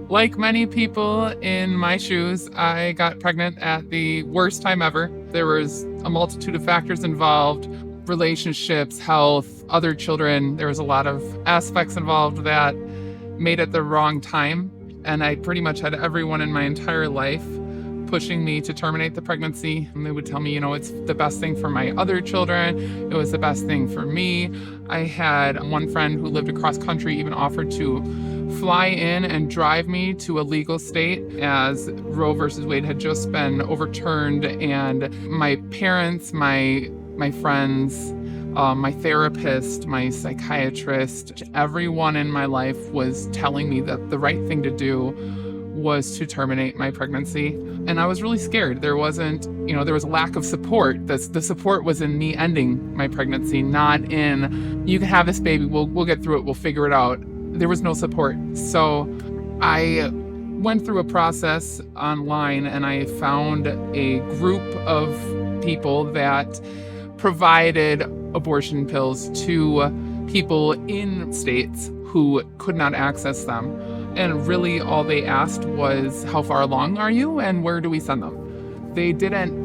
Like many people in my shoes, I got pregnant at the worst time ever. There was a multitude of factors involved, relationships, health, other children. There was a lot of aspects involved that made it the wrong time. And I pretty much had everyone in my entire life pushing me to terminate the pregnancy. And they would tell me, it's the best thing for my other children. It was the best thing for me. I had one friend who lived across country even offered to fly in and drive me to a legal state as Roe versus Wade had just been overturned. And my parents, my friends, my therapist, my psychiatrist, everyone in my life was telling me that the right thing to do was to terminate my pregnancy. And I was really scared. There was a lack of support. The support was in me ending my pregnancy, not in, you can have this baby, we'll get through it, we'll figure it out. There was no support. So I went through a process online and I found a group of people that provided abortion pills to people in states who could not access them. And really all they asked was, how far along are you and where do we send them? They didn't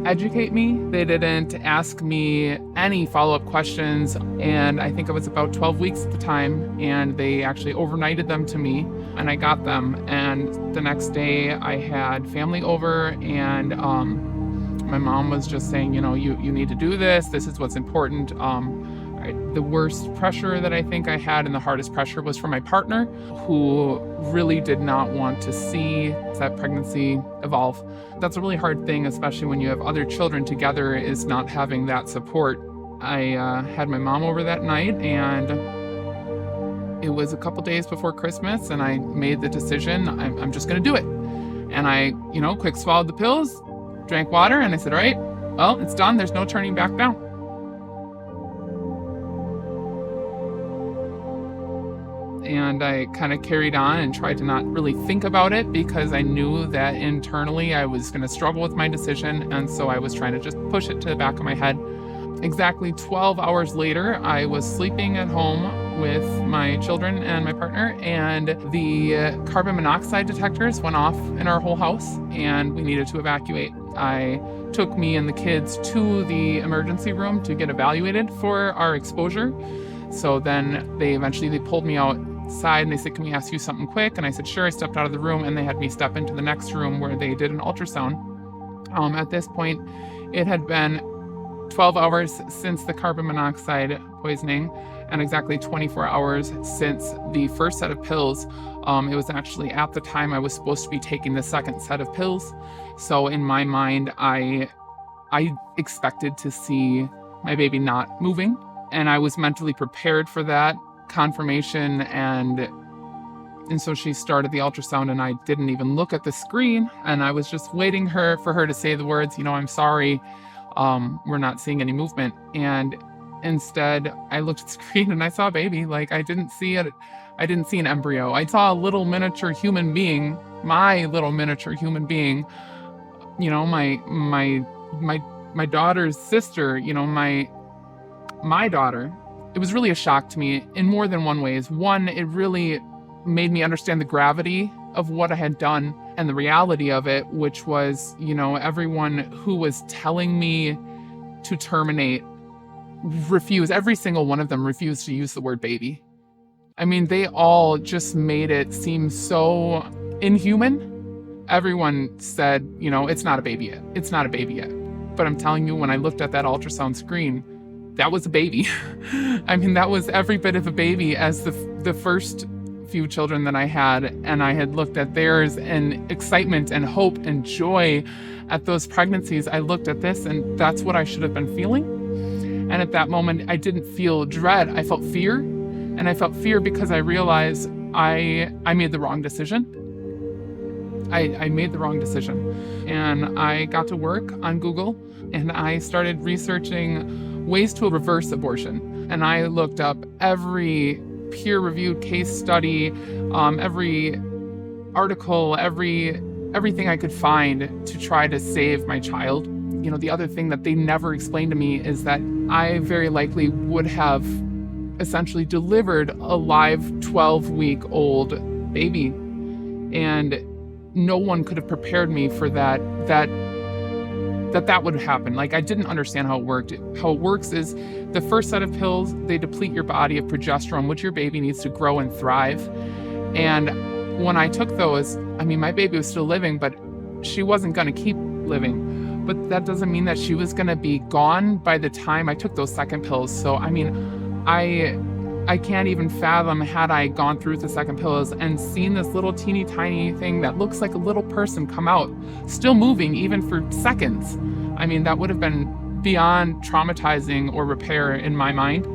educate me. They didn't ask me any follow-up questions. And I think it was about 12 weeks at the time. And they actually overnighted them to me and I got them. And the next day I had family over and my mom was just saying, you need to do this. This is what's important. The worst pressure that I think I had and the hardest pressure was from my partner, who really did not want to see that pregnancy evolve. That's a really hard thing, especially when you have other children together, is not having that support. I had my mom over that night and it was a couple days before Christmas and I made the decision, I'm just going to do it. And I, quick swallowed the pills, drank water, and I said, all right, well, it's done. There's no turning back now. And I kind of carried on and tried to not really think about it because I knew that internally I was going to struggle with my decision. And so I was trying to just push it to the back of my head. Exactly 12 hours later, I was sleeping at home with my children and my partner, and the carbon monoxide detectors went off in our whole house and we needed to evacuate. I took me and the kids to the emergency room to get evaluated for our exposure. So then they pulled me outside and they said, can we ask you something quick? And I said, sure. I stepped out of the room and they had me step into the next room where they did an ultrasound. At this point, it had been 12 hours since the carbon monoxide poisoning and exactly 24 hours since the first set of pills. It was actually at the time I was supposed to be taking the second set of pills. So in my mind, I expected to see my baby not moving. And I was mentally prepared for that confirmation. And so she started the ultrasound and I didn't even look at the screen. And I was just waiting for her to say the words, I'm sorry, we're not seeing any movement. And instead I looked at the screen and I saw a baby. Like I didn't see it. I didn't see an embryo. I saw a little miniature human being, my little miniature human being, my daughter's sister, my daughter. It was really a shock to me in more than one ways. One, it really made me understand the gravity of what I had done and the reality of it, which was, everyone who was telling me to terminate every single one of them refused to use the word baby. I mean, they all just made it seem so inhuman. Everyone said, it's not a baby yet. It's not a baby yet. But I'm telling you, when I looked at that ultrasound screen, that was a baby. I mean, that was every bit of a baby as the first few children that I had. And I had looked at theirs and excitement and hope and joy at those pregnancies. I looked at this and that's what I should have been feeling. And at that moment, I didn't feel dread. I felt fear. And I felt fear because I realized I made the wrong decision. I made the wrong decision. And I got to work on Google and I started researching ways to reverse abortion. And I looked up every peer-reviewed case study, every article, everything I could find to try to save my child. The other thing that they never explained to me is that I very likely would have essentially delivered a live 12-week-old baby. And no one could have prepared me for that would happen. Like, I didn't understand how it worked. How it works is the first set of pills, they deplete your body of progesterone, which your baby needs to grow and thrive. And when I took those, I mean, my baby was still living, but she wasn't going to keep living. But that doesn't mean that she was going to be gone by the time I took those second pills. So, I mean, I can't even fathom, had I gone through the second pills and seen this little teeny tiny thing that looks like a little person come out, still moving even for seconds. I mean, that would have been beyond traumatizing or repair in my mind.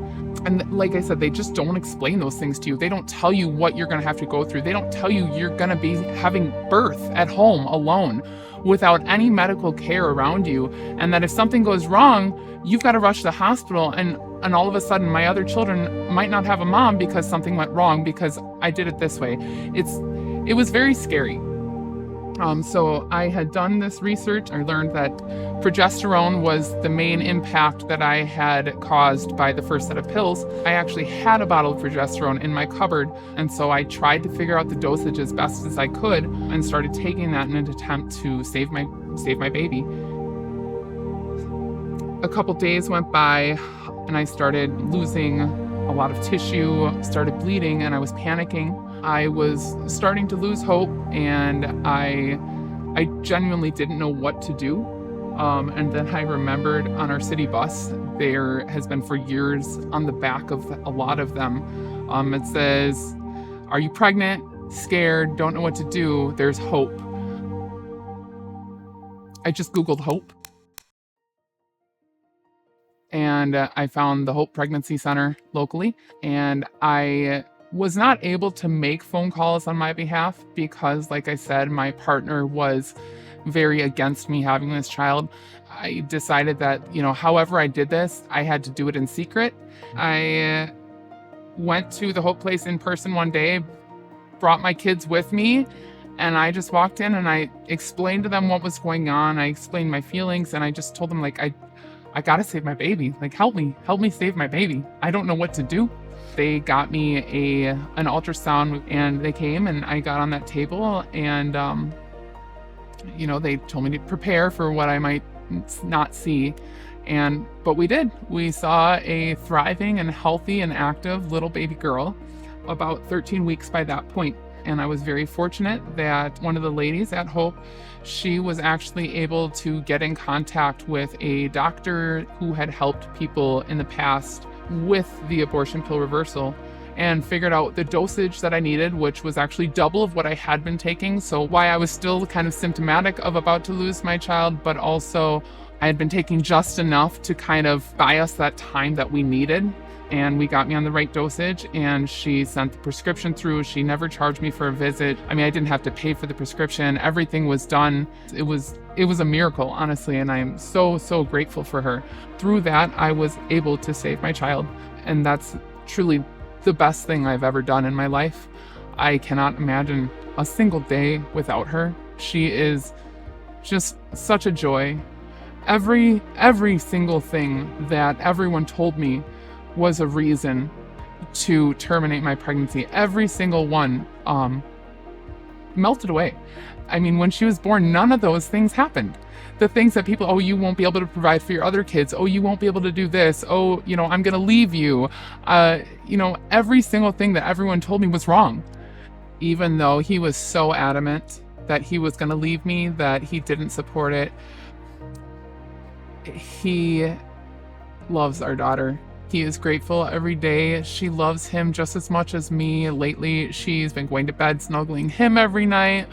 And like I said, they just don't explain those things to you. They don't tell you what you're going to have to go through. They don't tell you you're going to be having birth at home alone without any medical care around you. And that if something goes wrong, you've got to rush to the hospital. And all of a sudden, my other children might not have a mom because something went wrong because I did it this way. It was very scary. So I had done this research. I learned that progesterone was the main impact that I had caused by the first set of pills. I actually had a bottle of progesterone in my cupboard, and so I tried to figure out the dosage as best as I could and started taking that in an attempt to save my baby. A couple days went by, and I started losing a lot of tissue, started bleeding, and I was panicking. I was starting to lose hope, and I genuinely didn't know what to do. And then I remembered on our city bus, there has been for years on the back of a lot of them, it says, "Are you pregnant? Scared? Don't know what to do? There's hope." I just Googled hope. And I found the Hope Pregnancy Center locally, and I was not able to make phone calls on my behalf because, like I said, my partner was very against me having this child. I decided that, however I did this, I had to do it in secret. I went to the Hope Place in person one day, brought my kids with me, and I just walked in and I explained to them what was going on. I explained my feelings, and I just told them, like, I gotta save my baby. Like, help me save my baby. I don't know what to do. They got me an ultrasound, and they came, and I got on that table, and they told me to prepare for what I might not see. But we did. We saw a thriving and healthy and active little baby girl, about 13 weeks by that point. And I was very fortunate that one of the ladies at Hope, she was actually able to get in contact with a doctor who had helped people in the past with the abortion pill reversal, and figured out the dosage that I needed, which was actually double of what I had been taking. So why I was still kind of symptomatic of about to lose my child, but also I had been taking just enough to kind of buy us that time that we needed. And we got me on the right dosage, and she sent the prescription through. She never charged me for a visit. I mean, I didn't have to pay for the prescription. Everything was done. It was a miracle, honestly, and I'm so, so grateful for her. Through that, I was able to save my child, and that's truly the best thing I've ever done in my life. I cannot imagine a single day without her. She is just such a joy. Every single thing that everyone told me was a reason to terminate my pregnancy. Every single one melted away. I mean, when she was born, none of those things happened. The things that people, you won't be able to provide for your other kids. You won't be able to do this. I'm going to leave you. Every single thing that everyone told me was wrong. Even though he was so adamant that he was going to leave me, that he didn't support it. He loves our daughter. He is grateful every day. She loves him just as much as me. Lately, she's been going to bed snuggling him every night.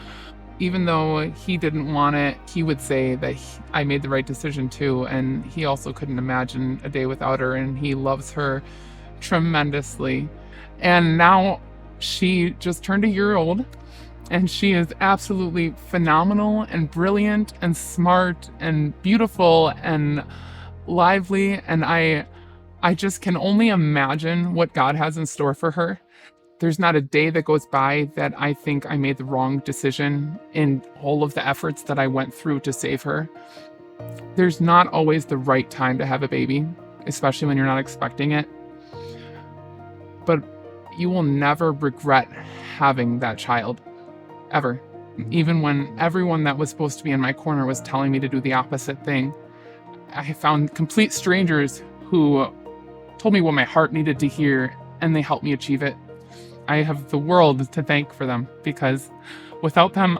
Even though he didn't want it, he would say that I made the right decision too. And he also couldn't imagine a day without her, and he loves her tremendously. And now she just turned a year old, and she is absolutely phenomenal and brilliant and smart and beautiful and lively. And I just can only imagine what God has in store for her. There's not a day that goes by that I think I made the wrong decision in all of the efforts that I went through to save her. There's not always the right time to have a baby, especially when you're not expecting it. But you will never regret having that child. ever. Even when everyone that was supposed to be in my corner was telling me to do the opposite thing, I found complete strangers who told me what my heart needed to hear, and they helped me achieve it. I have the world to thank for them, because without them,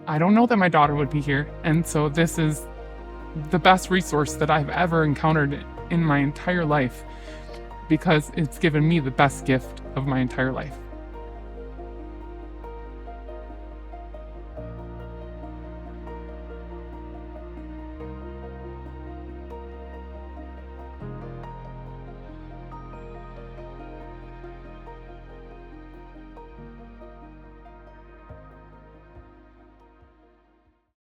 I don't know that my daughter would be here. And so this is the best resource that I've ever encountered in my entire life, because it's given me the best gift of my entire life.